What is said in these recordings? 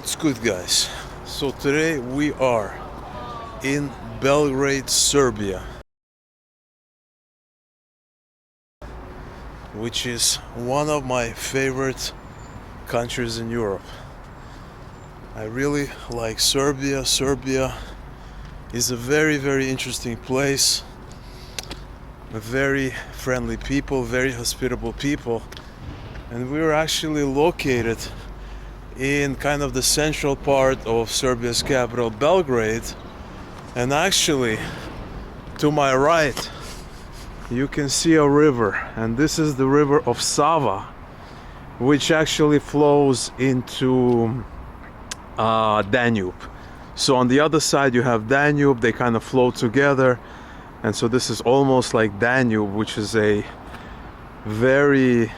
What's good, guys? So today we are in Belgrade, Serbia, which is one of my favorite countries in Europe. I really like Serbia. Serbia is a very interesting place. Very friendly people, very hospitable people, and we're actually located in kind of the central part of Serbia's capital, Belgrade. And actually, to my right, you can see a river, and this is the river of Sava, which actually flows into Danube. So on the other side you have Danube, they kind of flow together, and so this is almost like Danube, which is a very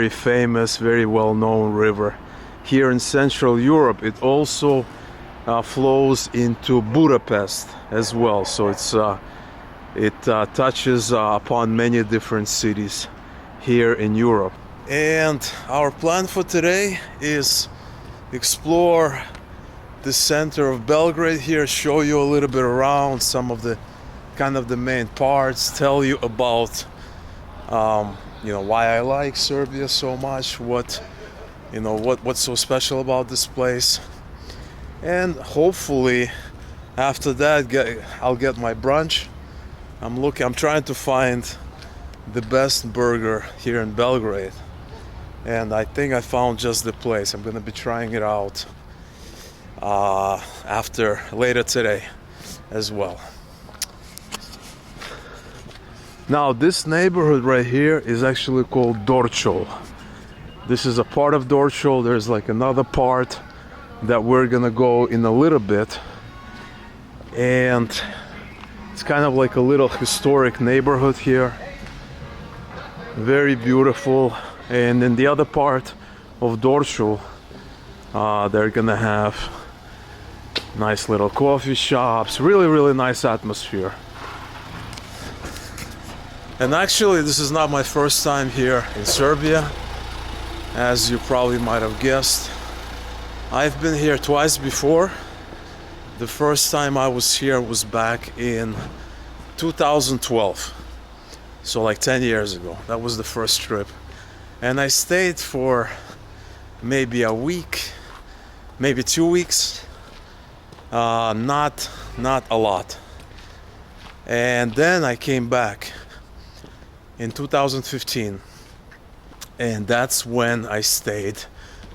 famous, very well-known river here in Central Europe. It also flows into Budapest as well, so it touches upon many different cities here in Europe. And our plan for today is explore the center of Belgrade here, show you a little bit around some of the the main parts, tell you about why I like Serbia so much, what's so special about this place, and hopefully after that I'll get my brunch. I'm trying to find the best burger here in Belgrade, and I think I found just the place. I'm gonna be trying it out later today as well. Now this neighborhood right here is actually called Dorćol. This is a part of Dorćol. There's like another part that we're gonna go in a little bit, and it's kind of like a little historic neighborhood here, very beautiful. And in the other part of Dorćol, they're gonna have nice little coffee shops, really nice atmosphere. And actually this is not my first time here in Serbia, as you probably might have guessed. I've been here twice before. The first time I was here was back in 2012, so like 10 years ago. That was the first trip, and I stayed for maybe a week, maybe 2 weeks, not a lot. And then I came back in 2015, and that's when I stayed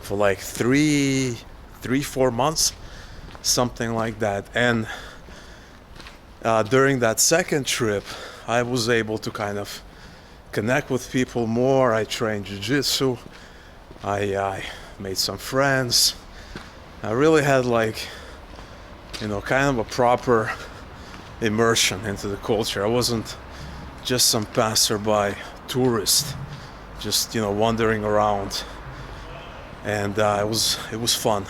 for like 4 months, something like that. And during that second trip I was able to kind of connect with people more. I trained jiu-jitsu, I made some friends. I really had kind of a proper immersion into the culture. I wasn't just some passerby tourist, just wandering around. And it was fun.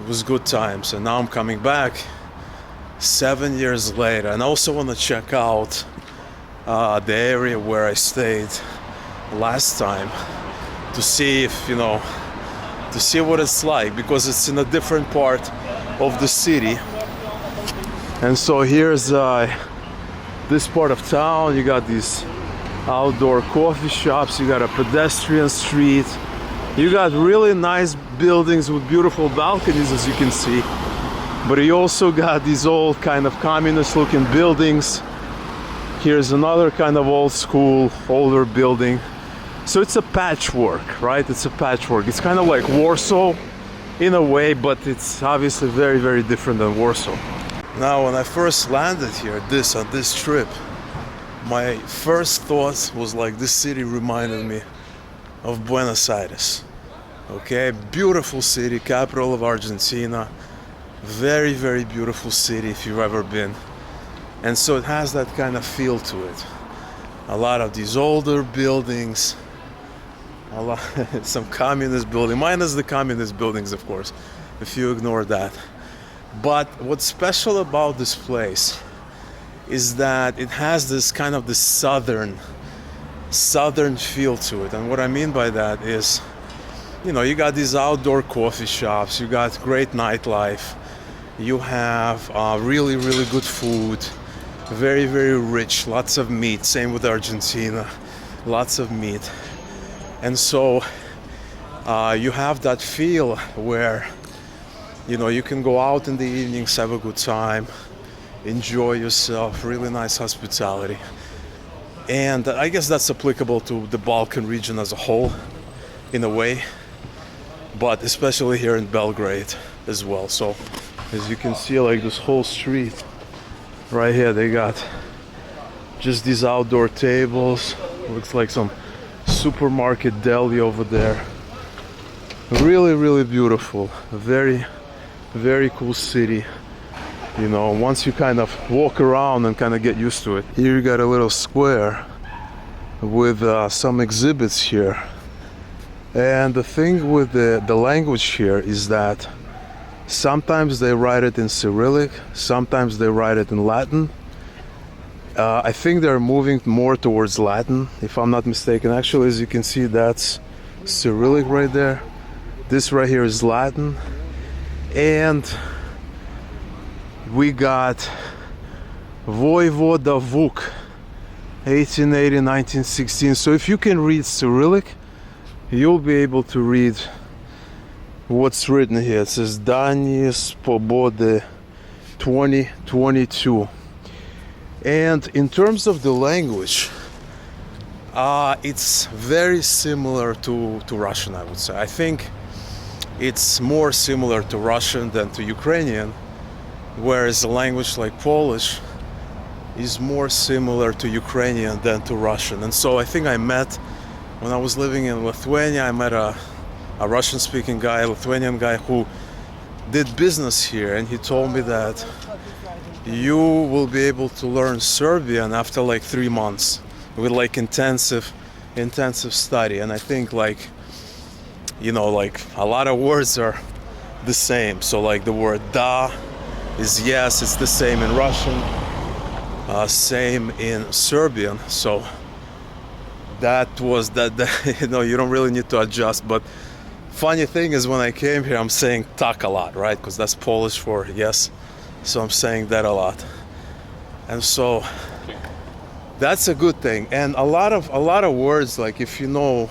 It was good times. And now I'm coming back 7 years later, and I also want to check out the area where I stayed last time to see what it's like, because it's in a different part of the city. And so here's this part of town. You got these outdoor coffee shops, you got a pedestrian street, you got really nice buildings with beautiful balconies, as you can see, but you also got these old kind of communist looking buildings. Here's another kind of old school, older building. So it's a patchwork, right? It's a patchwork. It's kind of like Warsaw in a way, but it's obviously very different than Warsaw. Now, when I first landed here on this trip, my first thought was like, this city reminded me of Buenos Aires. Okay, beautiful city, capital of Argentina. Very beautiful city if you've ever been. And so it has that kind of feel to it. A lot of these older buildings, some communist building, minus the communist buildings, of course, if you ignore that. But what's special about this place is that it has this kind of southern feel to it. And what I mean by that is you got these outdoor coffee shops, you got great nightlife, you have really, really good food, very, very rich, lots of meat. Same with Argentina, lots of meat. And so you have that feel where, you can go out in the evenings, have a good time, enjoy yourself, really nice hospitality. And I guess that's applicable to the Balkan region as a whole, in a way, but especially here in Belgrade as well. So as you can see, like this whole street right here, they got just these outdoor tables. Looks like some supermarket deli over there. Really, really beautiful. Very, very cool city. Once you kind of walk around and kind of get used to it. Here you got a little square with some exhibits here. And the thing with the language here is that sometimes they write it in Cyrillic, sometimes they write it in Latin. I think they're moving more towards Latin, if I'm not mistaken. Actually, as you can see, that's Cyrillic right there. This right here is Latin. And we got Voivoda Vuk, 1880-1916. So if you can read Cyrillic, you'll be able to read what's written here. It says Dani Spobode 2022. And in terms of the language, it's very similar to Russian, I would say. I think it's more similar to Russian than to Ukrainian, whereas a language like Polish is more similar to Ukrainian than to Russian. And so I think when I was living in Lithuania, I met a Russian-speaking guy, a Lithuanian guy who did business here, and he told me that you will be able to learn Serbian after like 3 months with like intensive study. And I think like a lot of words are the same. So like the word da is yes, it's the same in Russian, same in Serbian. So that you don't really need to adjust. But funny thing is, when I came here, I'm saying tak a lot, right? Because that's Polish for yes. So I'm saying that a lot. And so that's a good thing. And a lot of words, like if you know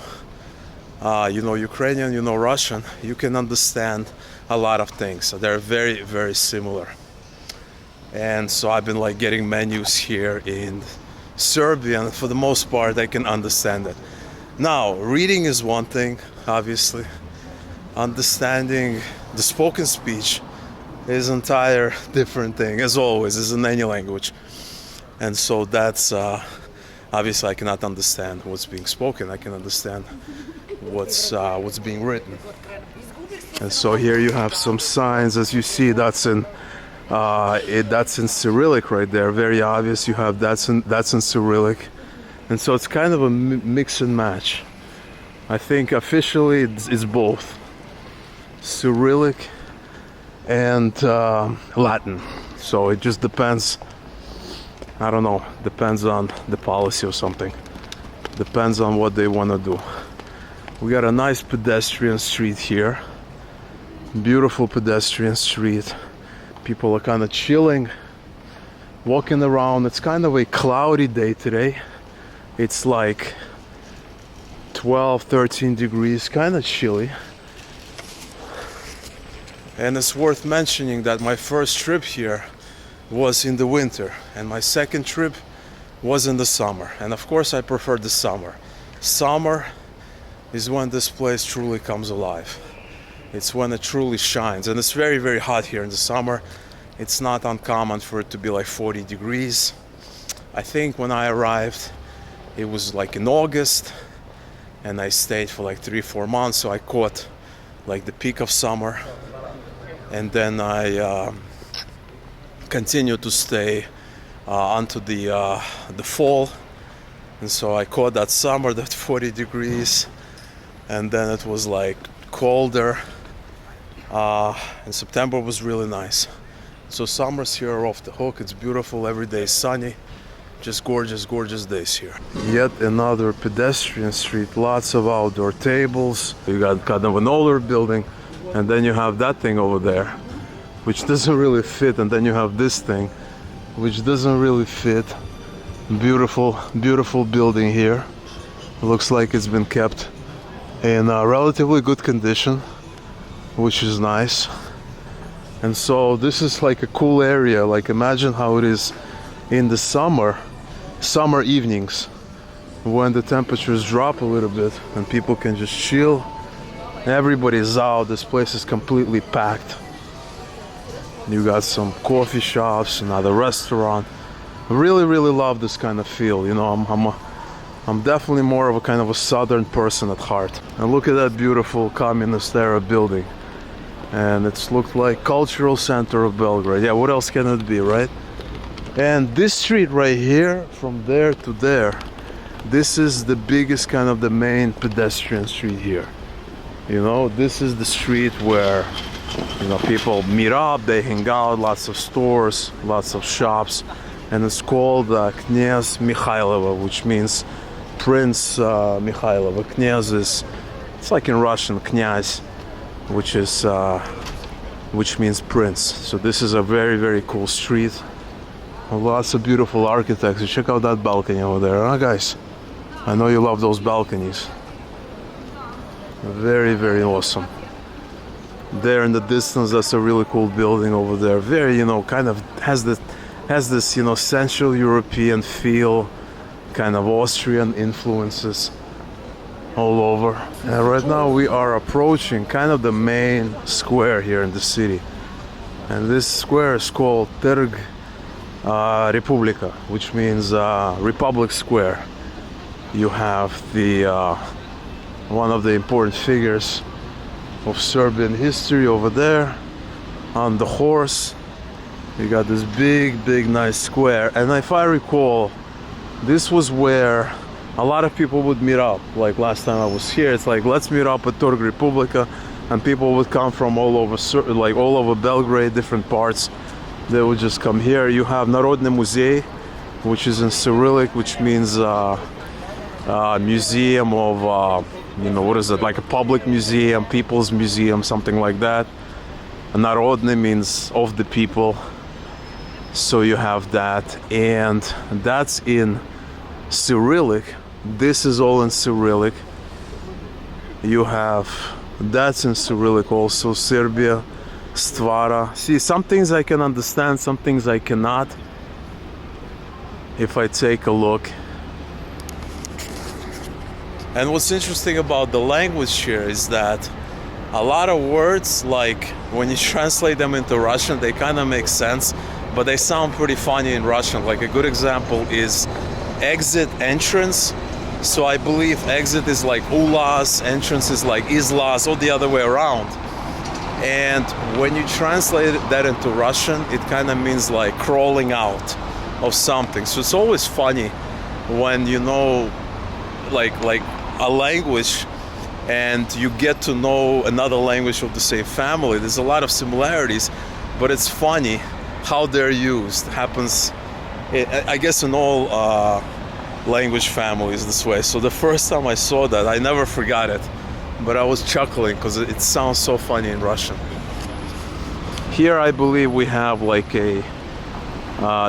Ukrainian, you know Russian, you can understand a lot of things. So they're very, very similar. And so I've been like getting menus here in Serbian. For the most part, I can understand it. Now, reading is one thing, obviously. Understanding the spoken speech is an entire different thing, as always, is in any language. And so that's, obviously I cannot understand what's being spoken. I can understand what's being written. And so here you have some signs, as you see, that's in Cyrillic right there, very obvious. You have that's in Cyrillic. And so it's kind of a mix and match. I think officially it's both Cyrillic and Latin. So it just depends, I don't know, depends on the policy or something. Depends on what they want to do. We got a nice pedestrian street here. Beautiful pedestrian street. People are kind of chilling, walking around. It's kind of a cloudy day today. It's like 12, 13 degrees, kind of chilly. And it's worth mentioning that my first trip here was in the winter, and my second trip was in the summer. And of course I prefer the summer. Summer is when this place truly comes alive. It's when it truly shines. And it's very, very hot here in the summer. It's not uncommon for it to be like 40 degrees. I think when I arrived, it was like in August, and I stayed for like 3-4 months, so I caught like the peak of summer. And then I continued to stay onto the fall. And so I caught that summer, that 40 degrees, and then it was like colder. And September was really nice. So summers here are off the hook. It's beautiful, every day is sunny. Just gorgeous, gorgeous days here. Yet another pedestrian street, lots of outdoor tables. You got kind of an older building, and then you have that thing over there, which doesn't really fit, and then you have this thing, which doesn't really fit. Beautiful, beautiful building here. It looks like it's been kept in a relatively good condition, which is nice. And so this is like a cool area. Like, imagine how it is in the summer evenings when the temperatures drop a little bit and people can just chill. Everybody's out. This place is completely packed. You got some coffee shops, another restaurant. I really, really love this kind of feel. You know, I'm definitely more of a kind of a southern person at heart. And look at that beautiful communist era building. And it's looked like cultural center of Belgrade. Yeah, what else can it be, right? And this street right here, from there to there, this is the biggest kind of the main pedestrian street here. You know, this is the street where, you know, people meet up, they hang out, lots of stores, lots of shops. And it's called Knyaz Mikhailova, which means Prince Mikhailova. Knyaz is, it's like in Russian, Knyaz, which means prince. So this is a very, very cool street. Lots of beautiful architecture. Check out that balcony over there, huh, guys? I know you love those balconies. Very, very awesome. There in the distance, that's a really cool building over there. Very, you know, kind of has this, you know, Central European feel, kind of Austrian influences all over. And right now we are approaching kind of the main square here in the city. And this square is called Trg Republika, which means Republic Square. You have the one of the important figures of Serbian history over there on the horse. You got this big, big, nice square. And if I recall, this was where a lot of people would meet up. Like last time I was here, it's like, let's meet up at Trg Republika, and people would come from all over Belgrade, different parts. They would just come here. You have Narodny Muzey, which is in Cyrillic, which means museum of, you know, what is it, like a public museum, people's museum, something like that. Narodny means of the people. So you have that, and that's in Cyrillic. This is all in Cyrillic. You have, that's in Cyrillic also, Serbia, Stvara. See, some things I can understand, some things I cannot. If I take a look. And what's interesting about the language here is that a lot of words, like when you translate them into Russian, they kind of make sense, but they sound pretty funny in Russian. Like a good example is exit, entrance. So I believe exit is like ulas, entrance is like islas, or the other way around. And when you translate that into Russian, it kind of means like crawling out of something. So it's always funny when you know like a language and you get to know another language of the same family. There's a lot of similarities, but it's funny how they're used. Happens, I guess, in all language families this way. So the first time I saw that, I never forgot it, but I was chuckling because it sounds so funny in Russian. Here I believe we have like a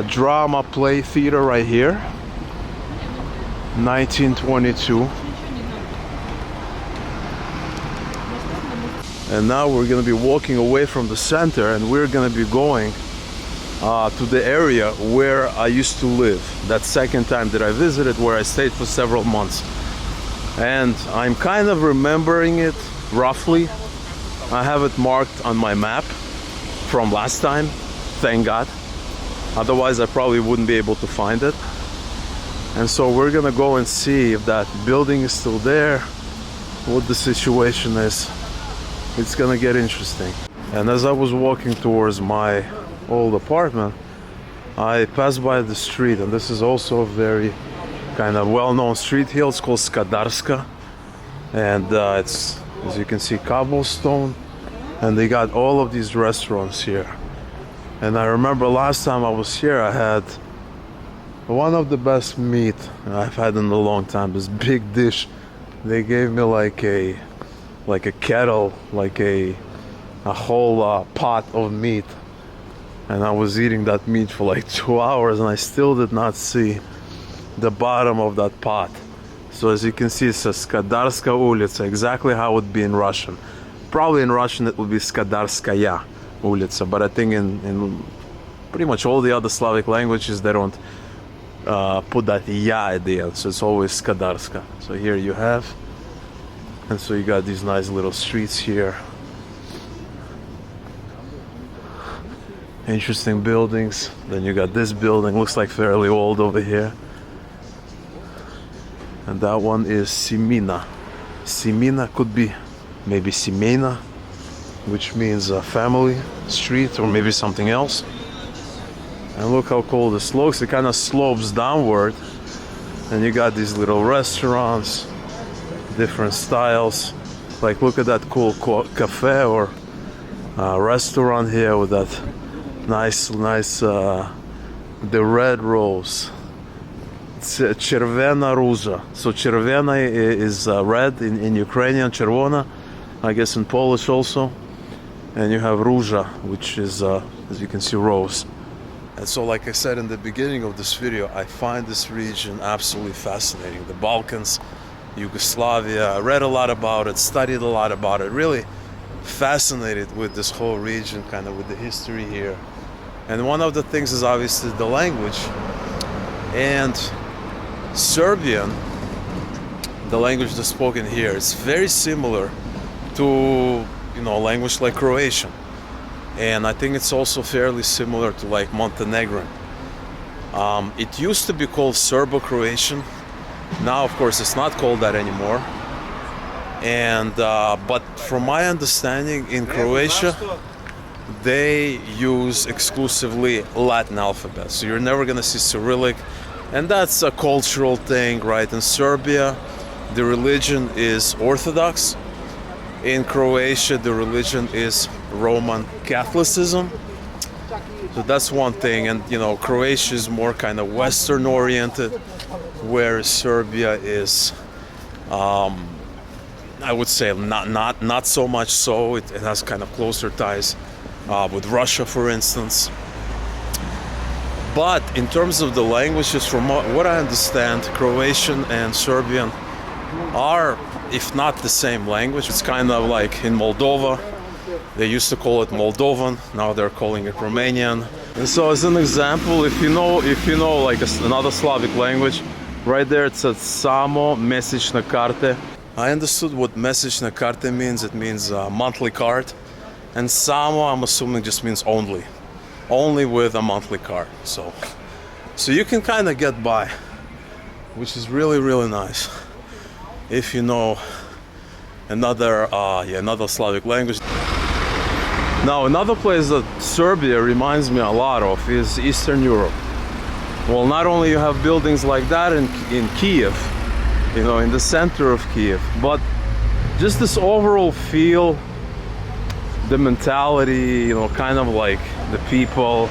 drama play theater right here, 1922. And now we're going to be walking away from the center, and we're going to be going to the area where I used to live. That second time that I visited, where I stayed for several months. And I'm kind of remembering it roughly. I have it marked on my map from last time, thank God. Otherwise I probably wouldn't be able to find it. And so we're gonna go and see if that building is still there, what the situation is. It's gonna get interesting. And as I was walking towards my old apartment, I passed by the street, and this is also a very kind of well-known street here. It's called Skadarska, and it's, as you can see, cobblestone, and they got all of these restaurants here. And I remember last time I was here, I had One of the best meat I've had in a long time. This big dish. They gave me like a kettle, like a whole pot of meat, and I was eating that meat for like 2 hours, and I still did not see the bottom of that pot. So as you can see, it says Skadarska улица, exactly how it would be in Russian. Probably in Russian it would be Skadarskaya улица, but I think in pretty much all the other Slavic languages they don't put that ya at the end, so it's always Skadarska. So here you have, and so you got these nice little streets here. Interesting buildings. Then you got this building, looks like fairly old over here. And that one is Simina. Simina could be maybe Simena, which means a family street, or maybe something else. And look how cool this looks. It kind of slopes downward, and you got these little restaurants, different styles. Like look at that cool cafe or restaurant here with that nice the red rose. It's Червена Róża. So Червена is red in Ukrainian, Червона, I guess in Polish also. And you have Róża, which is, as you can see, rose. And so, like I said in the beginning of this video, I find this region absolutely fascinating. The Balkans, Yugoslavia, I read a lot about it, studied a lot about it, really fascinated with this whole region, kind of with the history here. And one of the things is obviously the language. And Serbian, the language that's spoken here, is very similar to, you know, a language like Croatian. And I think it's also fairly similar to like Montenegrin. It used to be called Serbo-Croatian. Now, of course, it's not called that anymore. And but from my understanding, in Croatia, they use exclusively Latin alphabet. So you're never gonna see Cyrillic. And that's a cultural thing, right? In Serbia, the religion is Orthodox. In Croatia, the religion is Roman Catholicism. So that's one thing. And, you know, Croatia is more kind of Western oriented, whereas Serbia is, I would say, not so much so. It has kind of closer ties with Russia, for instance. But in terms of the languages, from what I understand, Croatian and Serbian are, if not the same language. It's kind of like in Moldova. They used to call it Moldovan, now they're calling it Romanian. And so as an example, if you know like another Slavic language, right there it says Samo mesečne karte. I understood what mesečne karte means. It means monthly card. And Samo, I'm assuming, just means only with a monthly card. So you can kind of get by, which is really, really nice if you know another Slavic language. Now, another place that Serbia reminds me a lot of is Eastern Europe. Well, not only you have buildings like that in Kiev, you know, in the center of Kiev, but just this overall feel, the mentality, you know, kind of like the people,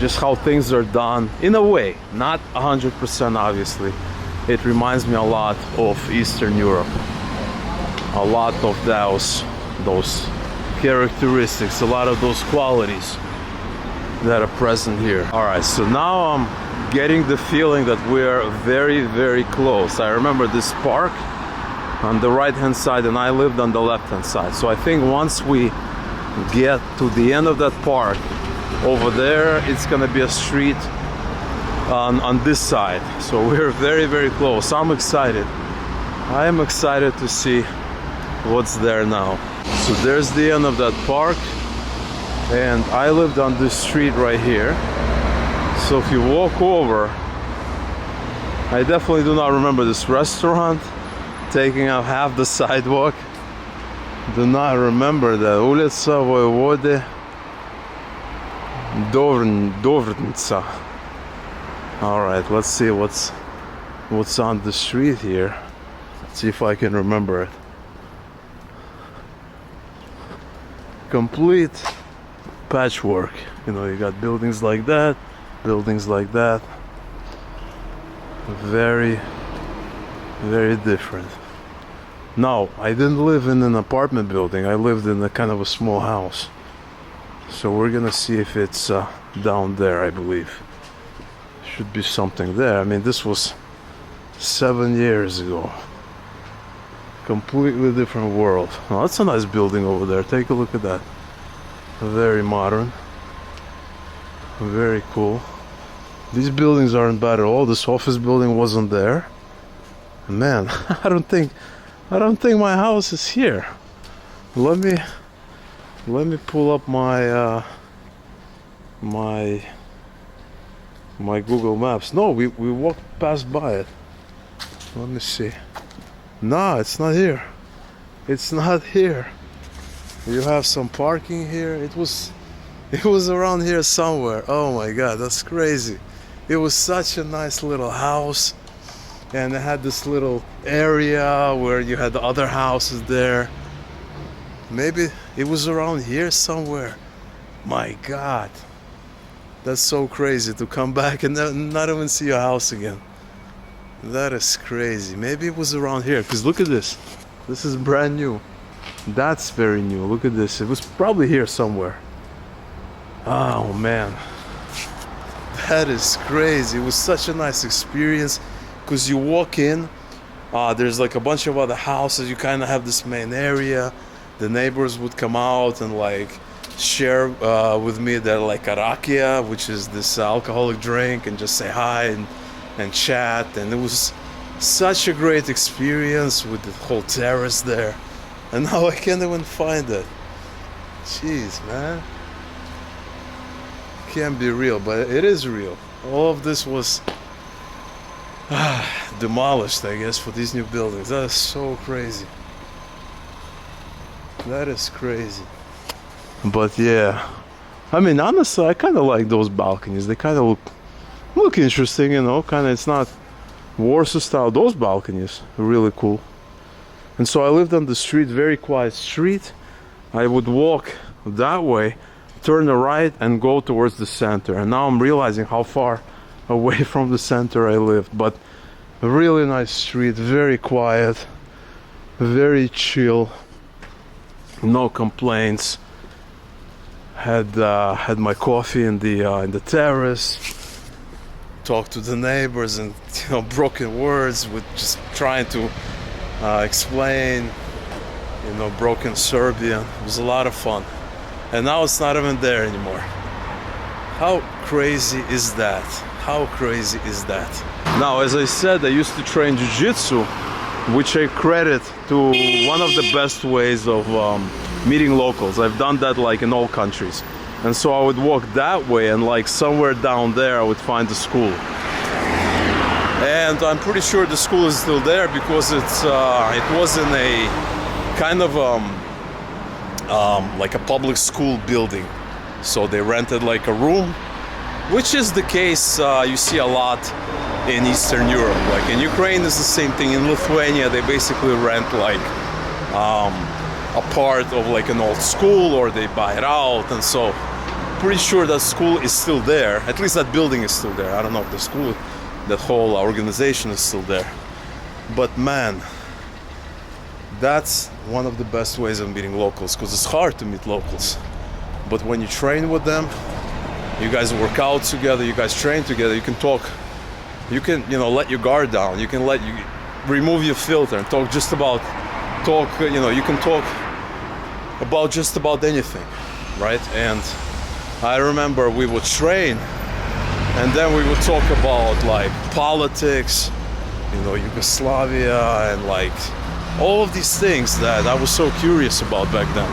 just how things are done, in a way, not 100% obviously. It reminds me a lot of Eastern Europe. A lot of those characteristics, a lot of those qualities that are present here. All right, so now I'm getting the feeling that we're very, very close. I remember this park on the right hand side and I lived on the left hand side. So I think once we get to the end of that park over there, it's gonna be a street on this side. So we're very, very close. I'm excited. I am excited to see what's there now. So there's the end of that park, and I lived on this street right here. So if you walk over, I definitely do not remember this restaurant taking up half the sidewalk. Do not remember that. Ulica Vojvode Dovrnica. All right, let's see what's on the street here. Let's see if I can remember it. Complete patchwork. You know, you got buildings like that, buildings like that. Very, very different. No, I didn't live in an apartment building. I lived in a kind of a small house. So we're gonna see if it's down there, I believe. Should be something there. I mean, this was 7 years ago. Completely different world. Oh, that's a nice building over there. Take a look at that. Very modern. Very cool. These buildings aren't bad at all. This office building wasn't there. Man, I don't think my house is here. Let me pull up my my Google Maps. No, we walked past by it. Let me see. Nah, it's not here. It's not here. You have some parking here. It was around here somewhere. Oh my god, that's crazy. It was such a nice little house, and it had this little area where you had the other houses there. Maybe it was around here somewhere. My god, that's so crazy to come back and not even see your house again. That is crazy. Maybe it was around here, because look at this. This is brand new. That's very new. Look at this. It was probably here somewhere. Oh man, that is crazy. It was such a nice experience, because you walk in, there's like a bunch of other houses. You kind of have this main area. The neighbors would come out and like share with me their like arakia, which is this alcoholic drink, and just say hi and chat. And it was such a great experience with the whole terrace there. And now I can't even find it. Jeez, man. Can't be real, but it is real. All of this was demolished, I guess, for these new buildings. That is so crazy. That is crazy. But yeah, I mean, honestly, I kind of like those balconies. They kind of look interesting, you know. Kind of, it's not Warsaw style. Those balconies are really cool. And so I lived on the street, very quiet street. I would walk that way, turn the right, and go towards the center. And now I'm realizing how far away from the center I lived. But a really nice street, very quiet, very chill, no complaints. Had my coffee in the terrace. Talked to the neighbors, and broken words with just trying to explain, broken Serbian. It was a lot of fun. And now it's not even there anymore. How crazy is that? How crazy is that? Now, as I said, I used to train jiu-jitsu, which I credit to one of the best ways of meeting locals. I've done that like in all countries. And so I would walk that way, and like somewhere down there I would find the school. And I'm pretty sure the school is still there, because it was in a kind of like a public school building. So they rented like a room, which is the case you see a lot in Eastern Europe. Like in Ukraine is the same thing. In Lithuania they basically rent like a part of like an old school, or they buy it out. And so pretty sure that school is still there. At least that building is still there. I don't know if the school, that whole organization is still there. But man, that's one of the best ways of meeting locals, because it's hard to meet locals. But when you train with them, you guys work out together, you guys train together, you can talk, you can let your guard down, you can remove your filter and you can talk about just about anything, right? And I remember we would train, and then we would talk about like politics, Yugoslavia, and like all of these things that I was so curious about back then.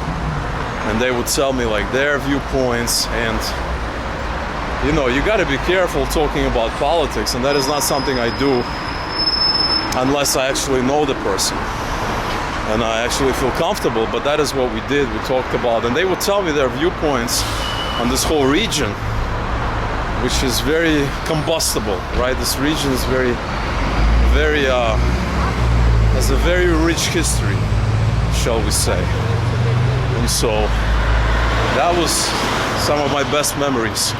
And they would tell me like their viewpoints, and you got to be careful talking about politics, and that is not something I do unless I actually know the person and I actually feel comfortable. But that is what we did. We talked about, and they would tell me their viewpoints on this whole region, which is very combustible, right? This region is very has a very rich history, shall we say. And so that was some of my best memories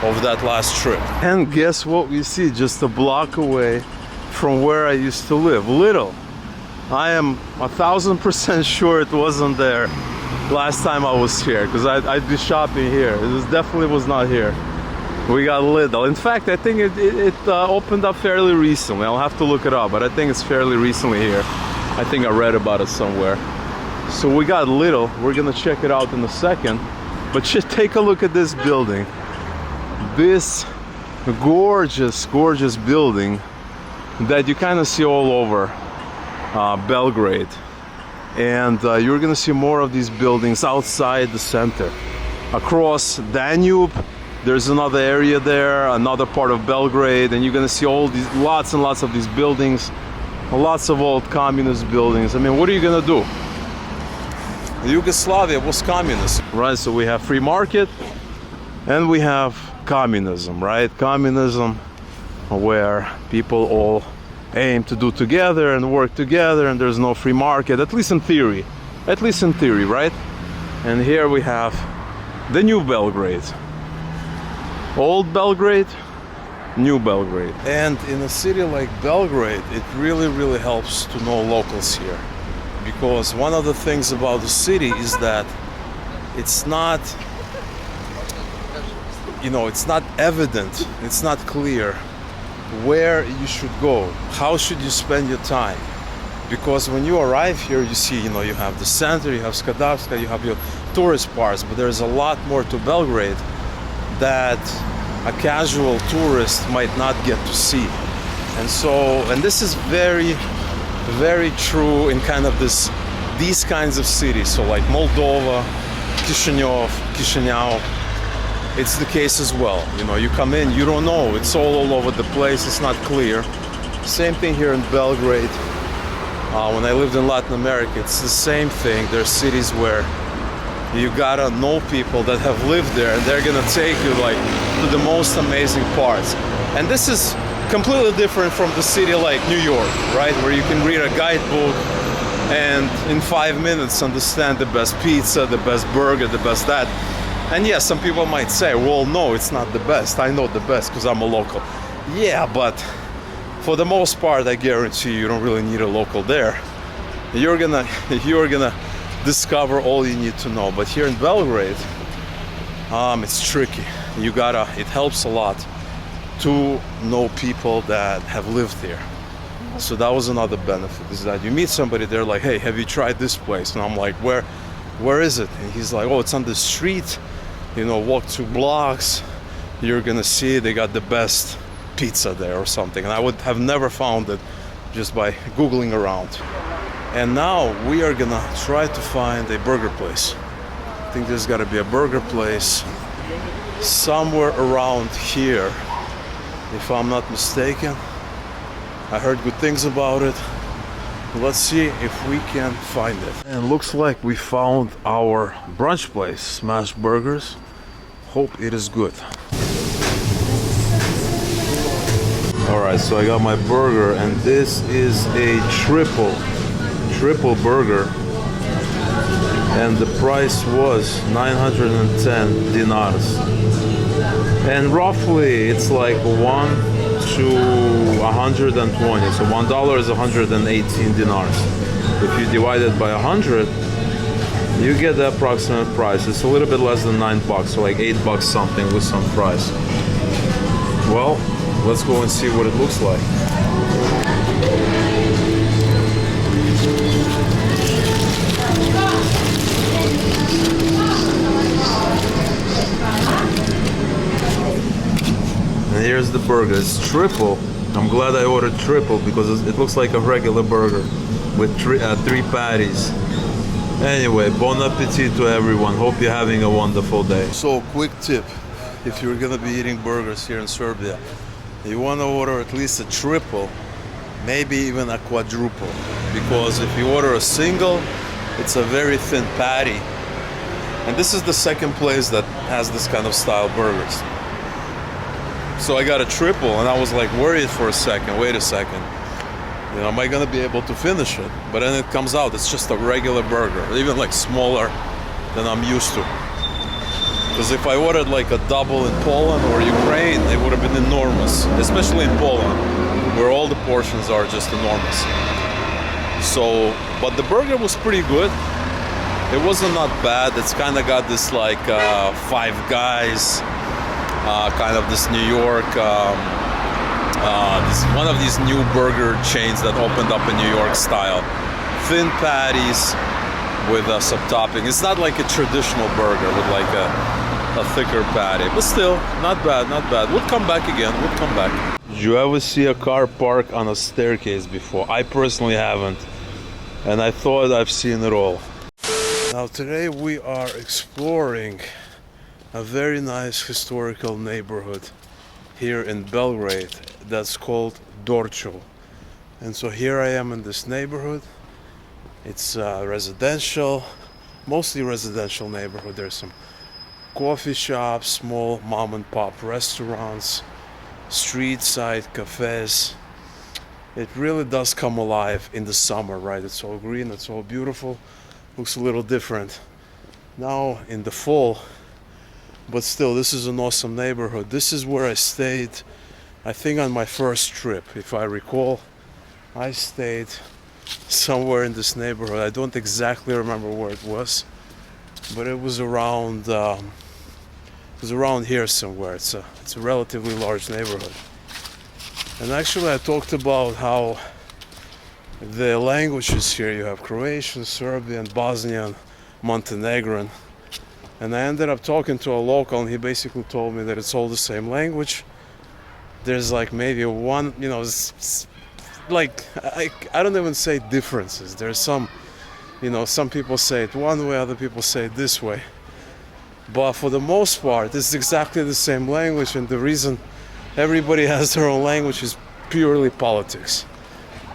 of that last trip. And guess what we see just a block away from where I used to live? Lidl. I am 1000% sure it wasn't there last time I was here, because I'd be shopping here. It definitely was not here. We got Lidl. In fact, I think it opened up fairly recently. I'll have to look it up, but I think it's fairly recently here. I think I read about it somewhere. So we got Lidl. We're gonna check it out in a second. But just take a look at this building. This gorgeous, gorgeous building that you kind of see all over Belgrade. And you're gonna see more of these buildings outside the center. Across Danube, there's another area there, another part of Belgrade, and you're gonna see all these, lots and lots of these buildings, lots of old communist buildings. I mean, what are you gonna do? Yugoslavia was communist, right? So we have free market and we have communism, right? Communism, where people all aim to do together and work together, and there's no free market, at least in theory. At least in theory, right? And here we have the new Belgrade. Old Belgrade, new Belgrade. And in a city like Belgrade, it really, really helps to know locals here. Because one of the things about the city is that it's not, it's not evident, it's not clear where you should go, how should you spend your time. Because when you arrive here, you see, you have the center, you have Skadavska, you have your tourist parts, but there's a lot more to Belgrade that a casual tourist might not get to see. And this is very, very true in kind of these kinds of cities. So like Moldova, Chisinau, it's the case as well. You come in, you don't know, it's all over the place, it's not clear. Same thing here in Belgrade. When I lived in Latin America, it's the same thing. There's cities where you gotta know people that have lived there, and they're gonna take you like to the most amazing parts. And this is completely different from the city like New York, right? Where you can read a guidebook and in 5 minutes understand the best pizza, the best burger, the best that. And yes, some people might say, well, no, it's not the best. I know the best because I'm a local. Yeah, but for the most part, I guarantee you don't really need a local there. You're gonna discover all you need to know. But here in Belgrade, it's tricky. It helps a lot to know people that have lived here. So that was another benefit, is that you meet somebody, they're like, hey, have you tried this place? And I'm like, where is it? And he's like, oh, it's on the street. Walk 2 blocks, you're gonna see they got the best pizza there or something. And I would have never found it just by Googling around. And now we are gonna try to find a burger place. I think there's gotta be a burger place somewhere around here, if I'm not mistaken. I heard good things about it. Let's see if we can find it. And looks like we found our brunch place, Smash Burgers. Hope it is good. Alright, so I got my burger, and this is a triple burger. And the price was 910 dinars. And roughly it's like 1 to 120, so $1 is 118 dinars. If you divide it by 100, you get the approximate price. It's a little bit less than $9, so like $8 something with some fries. Well, let's go and see what it looks like. And here's the burger. It's triple. I'm glad I ordered triple because it looks like a regular burger with 3 patties. Anyway, bon appetit to everyone. Hope you're having a wonderful day. So, quick tip. If you're gonna be eating burgers here in Serbia, you wanna order at least a triple, maybe even a quadruple. Because if you order a single, it's a very thin patty. And this is the second place that has this kind of style burgers. So I got a triple, and I was like worried for a second. Wait a second, am I gonna be able to finish it? But then it comes out, it's just a regular burger, even like smaller than I'm used to. Because if I ordered like a double in Poland or Ukraine, it would have been enormous, especially in Poland, where all the portions are just enormous. So, but the burger was pretty good. It wasn't not bad. It's kind of got this like Five Guys, kind of this New York, this one of these new burger chains that opened up in New York style. Thin patties with some topping. It's not like a traditional burger with like a thicker patty, but still not bad, not bad. Would come back again, would come back. Did you ever see a car park on a staircase before? I personally haven't, and I thought I've seen it all. Now today we are exploring a very nice historical neighborhood here in Belgrade that's called Dorćol. And so here I am in this neighborhood. It's residential, mostly residential neighborhood. There's some coffee shops, small mom and pop restaurants, street side cafes. It really does come alive in the summer, right? It's all green, it's all beautiful, looks a little different now in the fall, but still this is an awesome neighborhood. This is where I stayed, I think, on my first trip. If I recall, I stayed somewhere in this neighborhood. I don't exactly remember where it was, but it was around here somewhere. It's a relatively large neighborhood. And actually I talked about how the languages here, you have Croatian, Serbian, Bosnian, Montenegrin, and I ended up talking to a local and he basically told me that it's all the same language. There's like maybe one, you know, like I don't even say differences. There's some, you know, some people say it one way, other people say it this way, but for the most part it's exactly the same language. And the reason everybody has their own language is purely politics.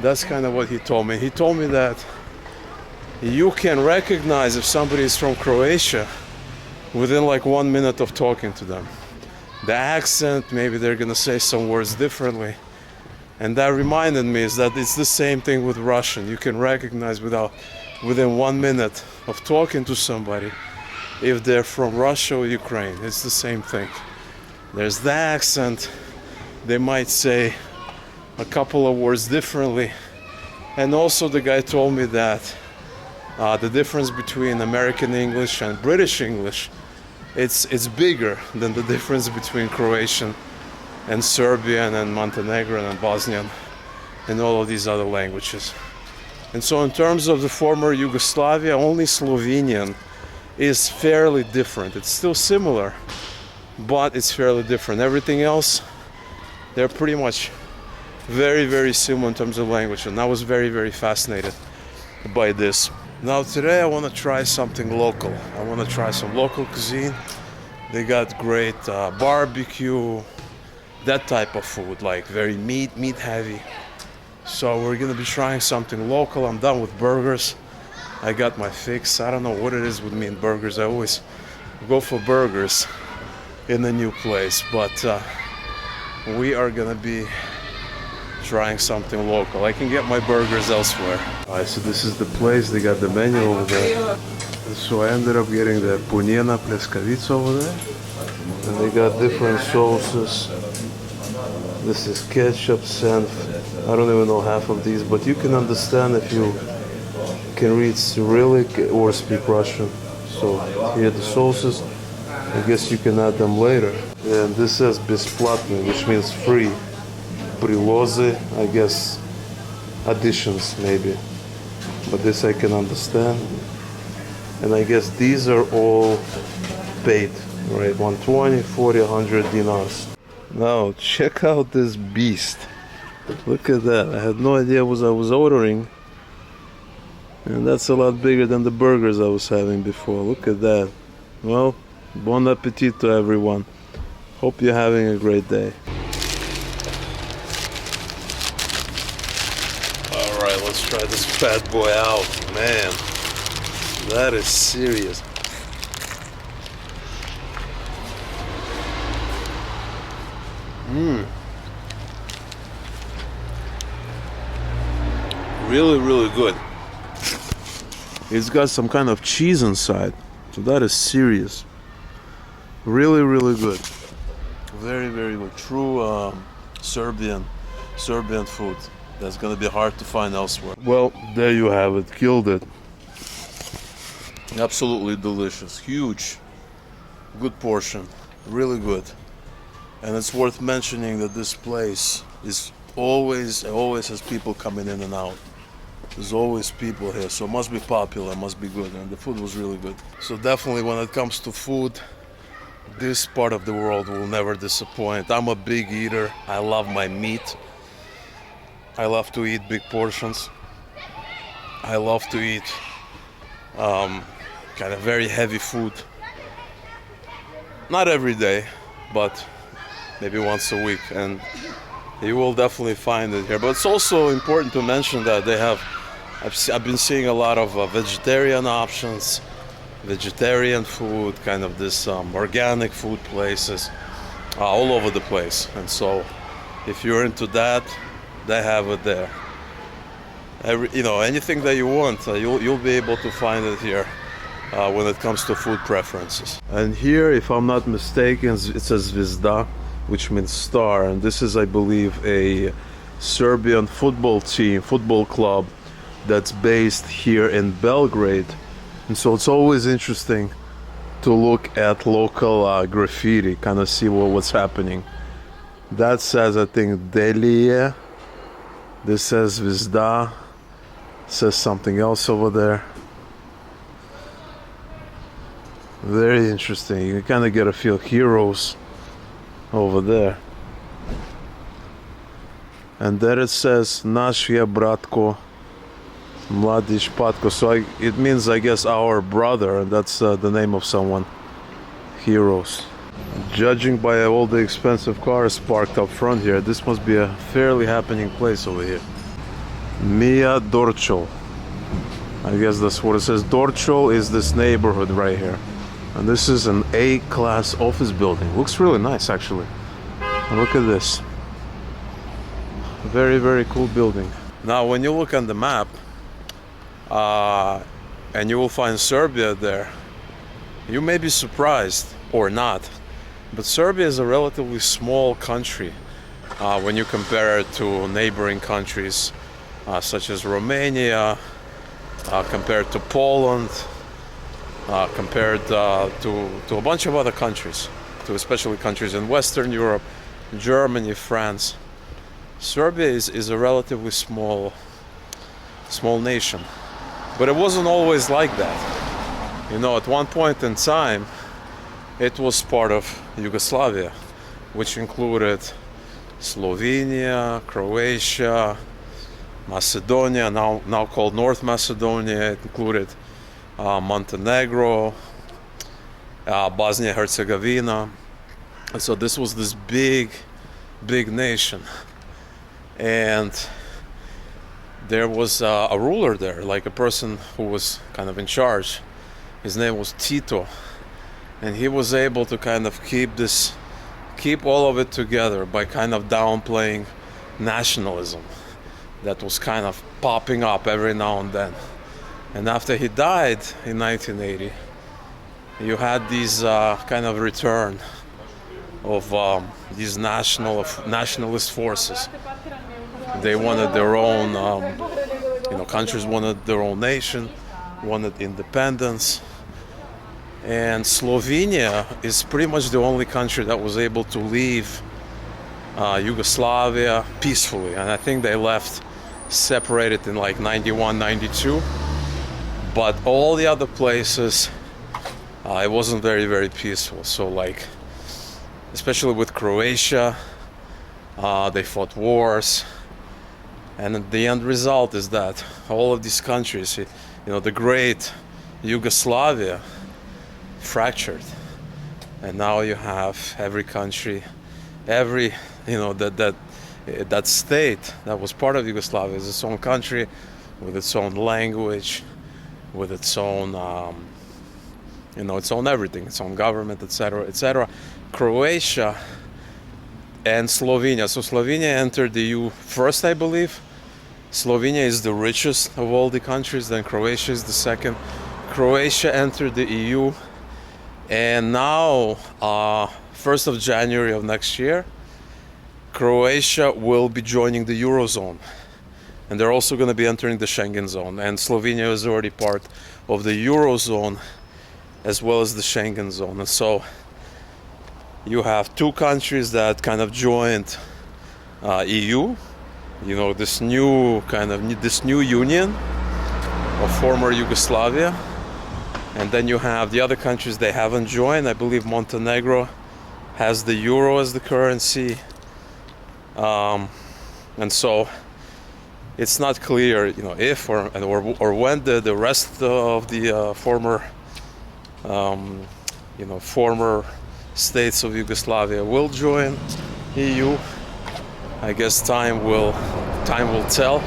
That's kind of what he told me. He told me that you can recognize if somebody is from Croatia within like 1 minute of talking to them. The accent, maybe they're gonna say some words differently. And that reminded me is that it's the same thing with Russian. You can recognize within 1 minute of talking to somebody if they're from Russia or Ukraine. It's the same thing. There's the accent. They might say a couple of words differently. And also the guy told me that the difference between American English and British English, it's bigger than the difference between Croatian and Serbian and Montenegrin and Bosnian and all of these other languages. And so in terms of the former Yugoslavia, only Slovenian is fairly different. It's still similar, but it's fairly different. Everything else, they're pretty much very, very similar in terms of language, and I was very, very fascinated by this. Now today I want to try something local. I want to try some local cuisine. They got great barbecue, that type of food, like very meat heavy. So we're gonna be trying something local. I'm done with burgers. I got my fix. I don't know what it is with me and burgers. I always go for burgers in a new place, but we are gonna be trying something local. I can get my burgers elsewhere. Alright, so this is the place. They got the menu over there. So I ended up getting the punjena pleskavica over there. And they got different sauces. This is ketchup, senf. I don't even know half of these, but you can understand if you can read Cyrillic or speak Russian. So here are the sauces. I guess you can add them later. And this says бесплатный, which means free. Приложи, I guess additions maybe. But this I can understand. And I guess these are all paid, right? 120, 40, 100 dinars. Now check out this beast. Look at that. I had no idea what I was ordering. And that's a lot bigger than the burgers I was having before. Look at that. Well, bon appetit to everyone. Hope you're having a great day. Alright, let's try this bad boy out. Man, that is serious. Really, really good. It's got some kind of cheese inside, so that is serious. Really, really good. Very, very good. True Serbian food. That's gonna be hard to find elsewhere. Well, there you have it. Killed it. Absolutely delicious. Huge. Good portion. Really good. And it's worth mentioning that this place is always has people coming in and out. There's always people here, so it must be popular, must be good, and the food was really good. So definitely when it comes to food, this part of the world will never disappoint. I'm a big eater. I love my meat. I love to eat big portions. I love to eat kind of very heavy food. Not every day, but maybe once a week, and you will definitely find it here. But it's also important to mention that they have, I've been seeing a lot of vegetarian options, vegetarian food, kind of this organic food places all over the place. And so if you're into that, they have it there. Anything that you want, you'll be able to find it here when it comes to food preferences. And here, if I'm not mistaken, it says Zvezda, which means star, and this is, I believe, a Serbian football club that's based here in Belgrade. And so it's always interesting to look at local graffiti, kind of see what's happening. That says, I think, Delije. This says Zvezda. Says something else over there. Very interesting. You kind of get a feel. Heroes over there. And there it says Naš je bratko Mladić Patko. So it means, I guess, our brother, and that's the name of someone. Heroes. Judging by all the expensive cars parked up front here, this must be a fairly happening place over here. Mia Dorčol. I guess that's what it says. Dorčol is this neighborhood right here. And this is an A-class office building. Looks really nice, actually. And look at this. Very, very cool building. Now, when you look on the map, and you will find Serbia there, you may be surprised, or not, but Serbia is a relatively small country when you compare it to neighboring countries such as Romania, compared to Poland, compared to a bunch of other countries, to especially countries in Western Europe, Germany, France. Serbia is a relatively small nation, but it wasn't always like that. At one point in time, it was part of Yugoslavia, which included Slovenia, Croatia, Macedonia, now called North Macedonia. It included Montenegro, Bosnia-Herzegovina. And so this was this big nation. And there was a ruler there, like a person who was kind of in charge. His name was Tito. And he was able to kind of keep all of it together by kind of downplaying nationalism that was kind of popping up every now and then. And after he died in 1980, you had these kind of return of these nationalist forces. They wanted their own, countries wanted their own nation, wanted independence. And Slovenia is pretty much the only country that was able to leave Yugoslavia peacefully. And I think they left separated in like 91, 92. But all the other places, it wasn't very, very peaceful. So especially with Croatia, they fought wars. And the end result is that all of these countries, the great Yugoslavia, fractured, and now you have every country, that state that was part of Yugoslavia is its own country, with its own language, with its own, its own everything, its own government, etc., etc. Croatia and Slovenia. So Slovenia entered the EU first, I believe. Slovenia is the richest of all the countries. Then Croatia is the second. Croatia entered the EU And now, 1st of January of next year, Croatia will be joining the Eurozone. And they're also going to be entering the Schengen zone. And Slovenia is already part of the Eurozone as well as the Schengen zone. And so you have two countries that kind of joined EU, you know, this new union of former Yugoslavia. And then you have the other countries they haven't joined. I believe Montenegro has the euro as the currency. And so it's not clear, you know, if or when the rest of the former states of Yugoslavia will join EU. I guess time will tell.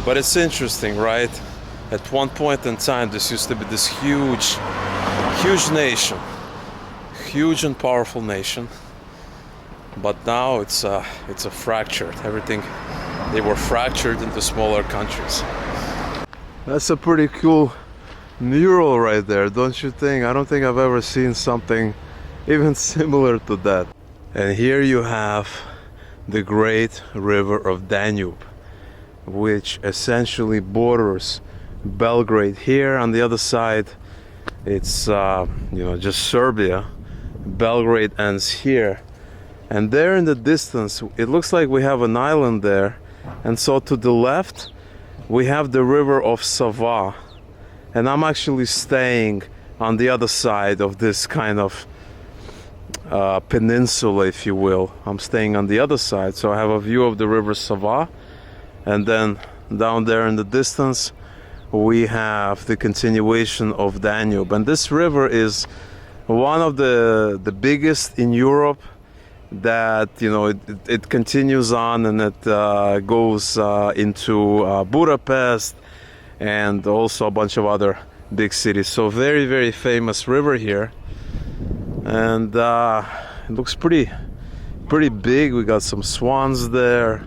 But it's interesting, right? At one point in time, this used to be this huge nation, huge and powerful nation. But now it's a fractured. Everything, they were fractured into smaller countries. That's a pretty cool mural right there, don't you think? I don't think I've ever seen something even similar to that. And here you have the great river of Danube, which essentially borders Belgrade. Here on the other side, it's just Serbia. Belgrade ends here. And there in the distance, it looks like we have an island there. And so to the left, we have the river of Sava. And I'm actually staying on the other side of this kind of peninsula, if you will. I'm staying on the other side, so I have a view of the river Sava. And then down there in the distance, we have the continuation of Danube. And this river is one of the biggest in Europe. That, you know, it continues on, and it goes into Budapest and also a bunch of other big cities. So very, very famous river here. And it looks pretty big. We got some swans there.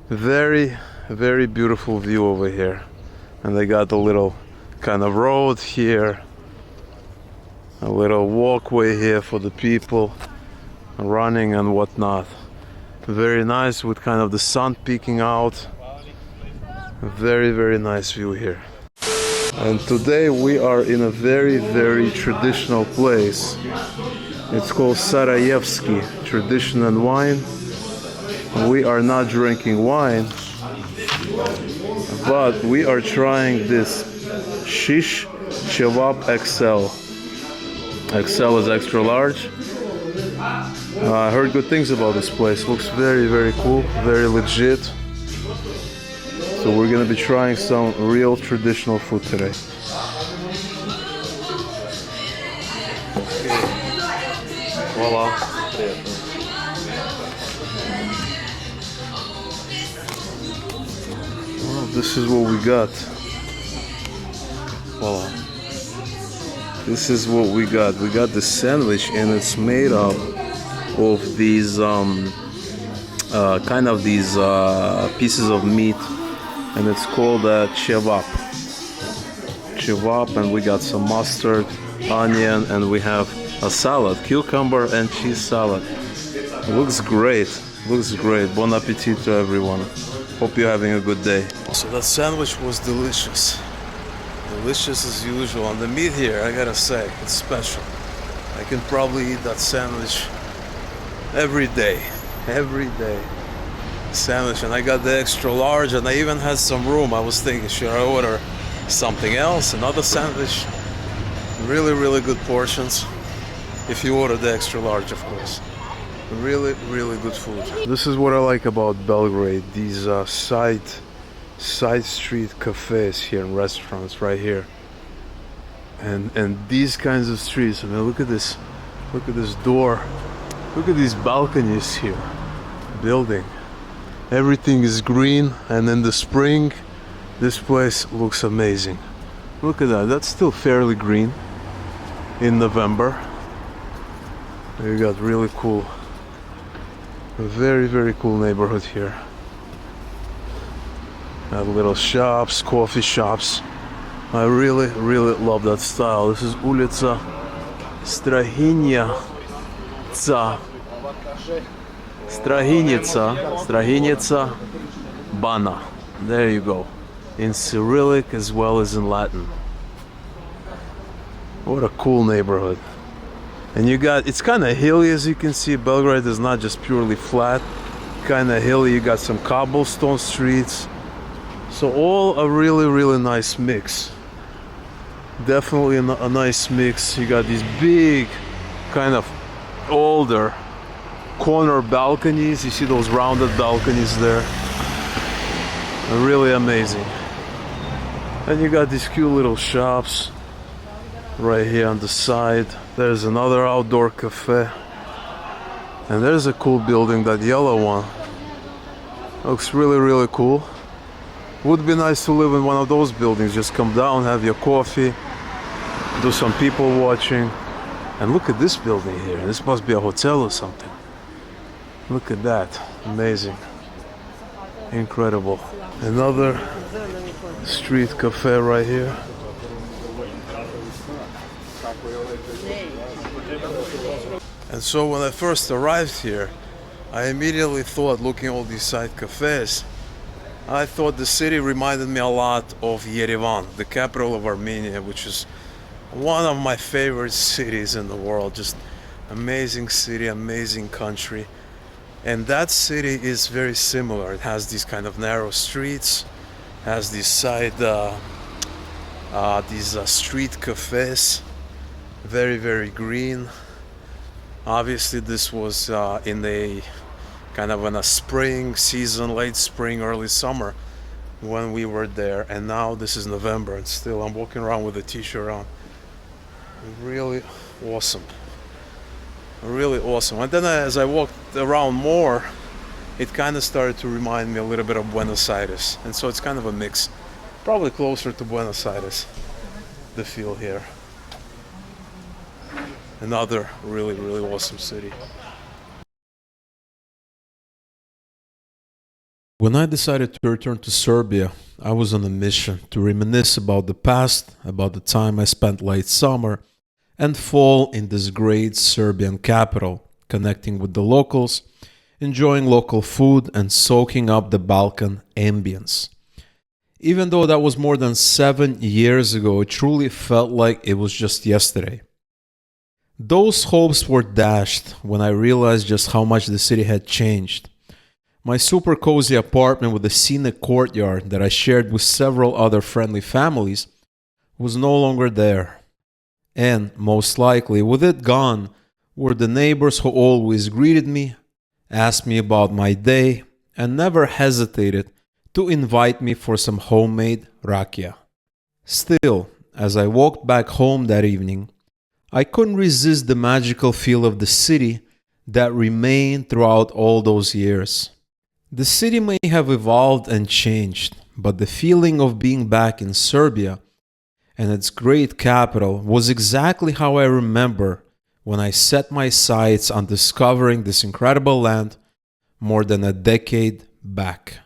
Very, very beautiful view over here. And they got a little kind of road here, a little walkway here for the people running and whatnot. Very nice, with kind of the sun peeking out. Very, very nice view here. And today we are in a very, very traditional place. It's called Sarajevski Tradition and Wine. We are not drinking wine, but we are trying this Shish Kebab XL. XL is extra large. I heard good things about this place. Looks very, very cool, very legit. So we're gonna be trying some real traditional food today. Voila. Well, this is what we got. Voila. This is what we got. We got the sandwich, and it's made up of these pieces of meat, and it's called kebab. And we got some mustard, onion, and we have a salad, cucumber and cheese salad. It looks great. Looks great. Bon appetit to everyone. Hope you're having a good day. So that sandwich was delicious. Delicious as usual. And the meat here, I gotta say, it's special. I can probably eat that sandwich every day. Sandwich, and I got the extra large, and I even had some room. I was thinking, should I order something else, another sandwich? Really, really good portions. If you order the extra large, of course. Really, really good food. This is what I like about Belgrade. These side street cafes here and restaurants right here. And these kinds of streets. I mean, look at this door. Look at these balconies here. Building. Everything is green, and in the spring this place looks amazing. Look at that. That's still fairly green in November. You got really cool, very, very cool neighborhood here. Little shops, coffee shops. I really, really love that style. This is Ulica Strahinja. Strahinjica Bana. There you go. In Cyrillic as well as in Latin. What a cool neighborhood. And you got, it's kind of hilly as you can see. Belgrade is not just purely flat. Kind of hilly. You got some cobblestone streets. So all a really nice mix. Definitely a nice mix. You got these big, kind of older corner balconies. You see those rounded balconies there. Really amazing. And you got these cute little shops right here on the side. There's another outdoor cafe. And there's a cool building, that yellow one. Looks really cool. Would be nice to live in one of those buildings. Just come down, have your coffee, do some people watching. And look at this building here. This must be a hotel or something. Look at that. Amazing. Incredible. Another street cafe right here. And so when I first arrived here, I immediately thought, looking at all these side cafes, I thought the city reminded me a lot of Yerevan, the capital of Armenia, which is one of my favorite cities in the world. Just amazing city, amazing country. And that city is very similar. It has these kind of narrow streets, has these side, street cafes, very green. Obviously this was in a kind of in a spring season, late spring, early summer when we were there, and now this is November and still I'm walking around with a t-shirt on. Really awesome. Really awesome. And then as I walked around more, it kind of started to remind me a little bit of Buenos Aires, and so it's kind of a mix, probably closer to Buenos Aires, the feel here. Another really awesome city. When I decided to return to Serbia, I was on a mission to reminisce about the past, about the time I spent late summer and fall in this great Serbian capital, connecting with the locals, enjoying local food and soaking up the Balkan ambience. Even though that was more than 7 years ago, it truly felt like it was just yesterday. Those hopes were dashed when I realized just how much the city had changed. My super cozy apartment with a scenic courtyard that I shared with several other friendly families was no longer there. And, most likely, with it gone, were the neighbors who always greeted me, asked me about my day, and never hesitated to invite me for some homemade rakia. Still, as I walked back home that evening, I couldn't resist the magical feel of the city that remained throughout all those years. The city may have evolved and changed, but the feeling of being back in Serbia and its great capital was exactly how I remember when I set my sights on discovering this incredible land more than a decade back.